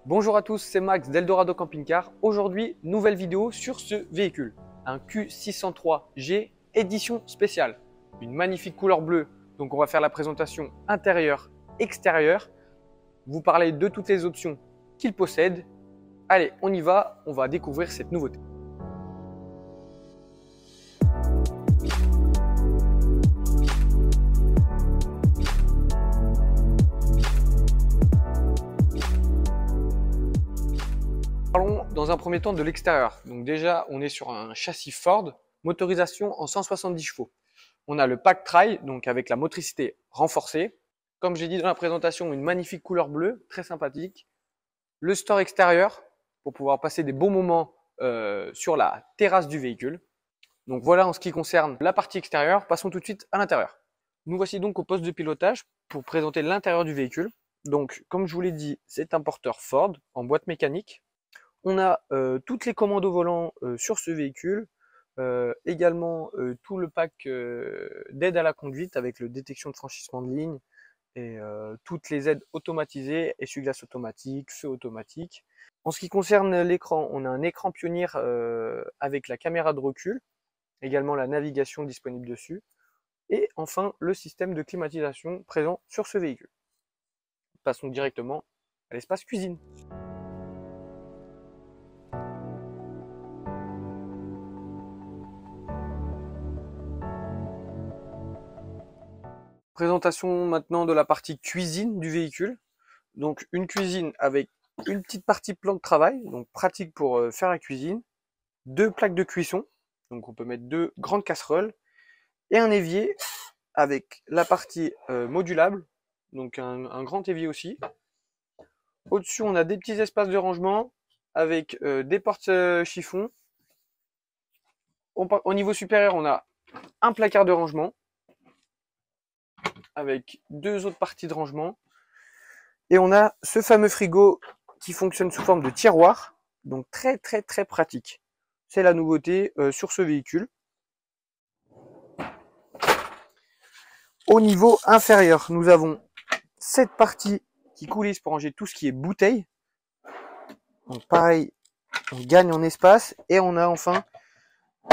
Bonjour à tous, c'est Max d'Eldorado Camping Car. Aujourd'hui, nouvelle vidéo sur ce véhicule. Un Q603G édition spéciale. Une magnifique couleur bleue. Donc on va faire la présentation intérieure, extérieure. Vous parler de toutes les options qu'il possède. Allez, on y va, on va découvrir cette nouveauté. Parlons dans un premier temps de l'extérieur. Donc déjà, on est sur un châssis Ford, motorisation en 170 chevaux. On a le Pack Trail, donc avec la motricité renforcée. Comme j'ai dit dans la présentation, une magnifique couleur bleue, très sympathique. Le store extérieur, pour pouvoir passer des bons moments sur la terrasse du véhicule. Donc voilà en ce qui concerne la partie extérieure. Passons tout de suite à l'intérieur. Nous voici donc au poste de pilotage pour présenter l'intérieur du véhicule. Donc comme je vous l'ai dit, c'est un porteur Ford en boîte mécanique. On a toutes les commandes au volant sur ce véhicule, également tout le pack d'aide à la conduite avec le détection de franchissement de ligne et toutes les aides automatisées, essuie-glace automatique, feu automatique. En ce qui concerne l'écran, on a un écran Pionnier avec la caméra de recul, également la navigation disponible dessus, et enfin le système de climatisation présent sur ce véhicule. Passons directement à l'espace cuisine. Présentation maintenant de la partie cuisine du véhicule. Donc une cuisine avec une petite partie plan de travail, donc pratique pour faire la cuisine. Deux plaques de cuisson, donc on peut mettre deux grandes casseroles. Et un évier avec la partie modulable, donc un grand évier aussi. Au-dessus, on a des petits espaces de rangement avec des portes chiffons. Au niveau supérieur, on a un placard de rangement avec deux autres parties de rangement. Et on a ce fameux frigo qui fonctionne sous forme de tiroir, donc très pratique. C'est la nouveauté sur ce véhicule. Au niveau inférieur, nous avons cette partie qui coulisse pour ranger tout ce qui est bouteille. Donc pareil, on gagne en espace et on a enfin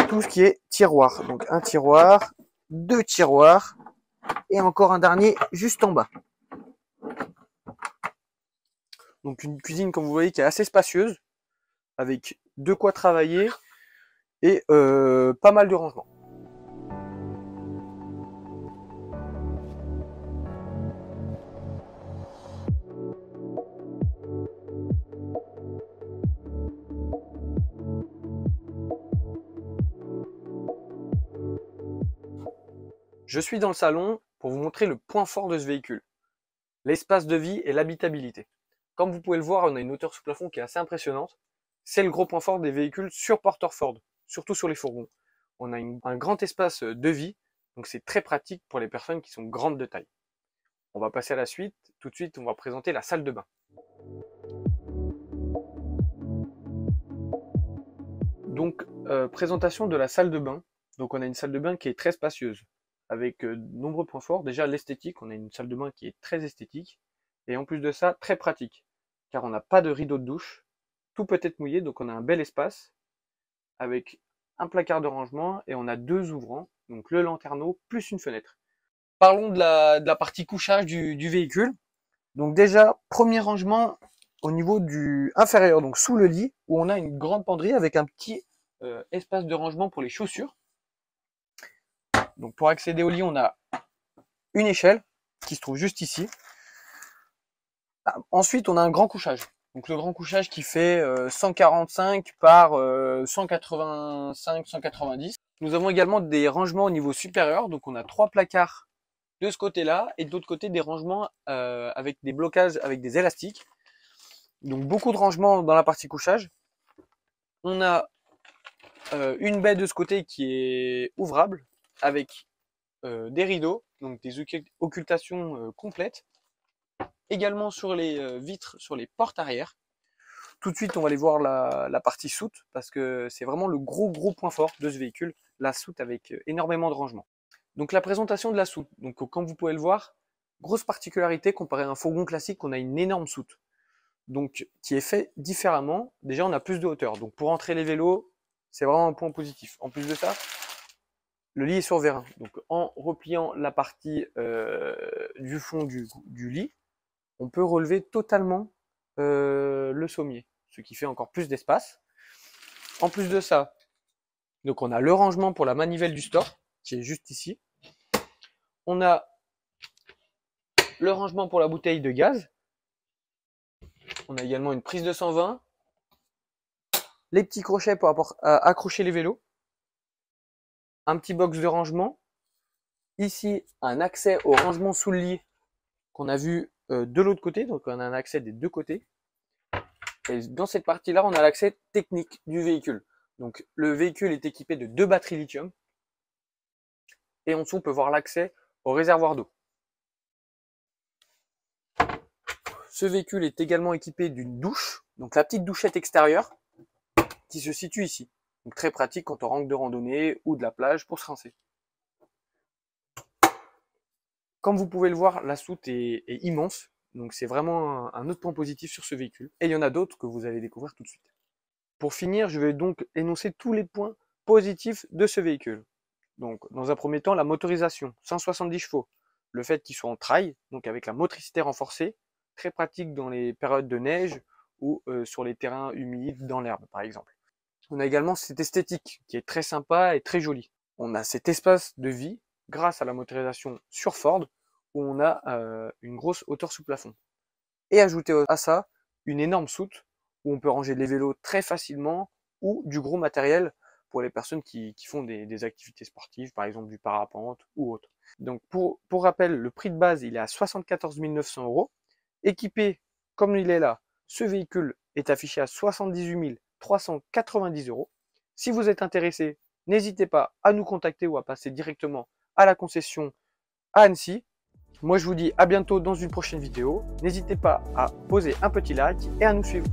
tout ce qui est tiroir. Donc un tiroir, deux tiroirs et encore un dernier juste en bas. Donc une cuisine, comme vous voyez, qui est assez spacieuse, avec de quoi travailler et pas mal de rangements. Je suis dans le salon pour vous montrer le point fort de ce véhicule, l'espace de vie et l'habitabilité. Comme vous pouvez le voir, on a une hauteur sous plafond qui est assez impressionnante. C'est le gros point fort des véhicules sur porteur Ford, surtout sur les fourgons. On a un grand espace de vie, donc c'est très pratique pour les personnes qui sont grandes de taille. On va passer à la suite. Tout de suite, on va présenter la salle de bain. Donc, présentation de la salle de bain. Donc, on a une salle de bain qui est très spacieuse, avec de nombreux points forts. Déjà, l'esthétique, on a une salle de bain qui est très esthétique, et en plus de ça, très pratique, car on n'a pas de rideau de douche, tout peut être mouillé, donc on a un bel espace, avec un placard de rangement, et on a deux ouvrants, donc le lanterneau, plus une fenêtre. Parlons de la partie couchage du véhicule. Donc déjà, premier rangement au niveau du inférieur, donc sous le lit, où on a une grande penderie avec un petit espace de rangement pour les chaussures. Donc pour accéder au lit, on a une échelle qui se trouve juste ici. Ensuite, on a un grand couchage. Donc le grand couchage qui fait 145 par 185-190. Nous avons également des rangements au niveau supérieur. Donc on a trois placards de ce côté-là et de l'autre côté des rangements avec des blocages avec des élastiques. Donc beaucoup de rangements dans la partie couchage. On a une baie de ce côté qui est ouvrable avec des rideaux, donc des occultations complètes. Également sur les vitres, sur les portes arrière. Tout de suite, on va aller voir la partie soute parce que c'est vraiment le gros point fort de ce véhicule, la soute avec énormément de rangements. Donc la présentation de la soute. Donc comme vous pouvez le voir, grosse particularité comparé à un fourgon classique, on a une énorme soute. donc qui est fait différemment. Déjà, on a plus de hauteur. Donc pour entrer les vélos, c'est vraiment un point positif. En plus de ça, le lit est sur vérin. Donc en repliant la partie du fond du lit, on peut relever totalement le sommier, ce qui fait encore plus d'espace. En plus de ça, donc on a le rangement pour la manivelle du store, qui est juste ici. On a le rangement pour la bouteille de gaz. On a également une prise de 120. Les petits crochets pour accrocher les vélos. Un petit box de rangement. Ici, un accès au rangement sous le lit qu'on a vu de l'autre côté. Donc on a un accès des deux côtés. Et dans cette partie-là, on a l'accès technique du véhicule. Donc le véhicule est équipé de 2 batteries lithium. Et en dessous, on peut voir l'accès au réservoir d'eau. Ce véhicule est également équipé d'une douche, donc la petite douchette extérieure qui se situe ici. Donc très pratique quand on rentre de randonnée ou de la plage pour se rincer. Comme vous pouvez le voir, la soute est immense, donc c'est vraiment un autre point positif sur ce véhicule. Et il y en a d'autres que vous allez découvrir tout de suite. Pour finir, je vais donc énoncer tous les points positifs de ce véhicule. Donc dans un premier temps, la motorisation, 170 chevaux. Le fait qu'il soit en trail, donc avec la motricité renforcée, très pratique dans les périodes de neige ou sur les terrains humides dans l'herbe par exemple. On a également cette esthétique qui est très sympa et très jolie. On a cet espace de vie grâce à la motorisation sur Ford où on a une grosse hauteur sous plafond. Et ajouter à ça une énorme soute où on peut ranger les vélos très facilement ou du gros matériel pour les personnes qui font des activités sportives, par exemple du parapente ou autre. Donc pour rappel, le prix de base il est à 74 900 €. Équipé comme il est là, ce véhicule est affiché à 78 390 €. Si vous êtes intéressé, n'hésitez pas à nous contacter ou à passer directement à la concession à Annecy. Moi je vous dis à bientôt dans une prochaine vidéo. N'hésitez pas à poser un petit like et à nous suivre.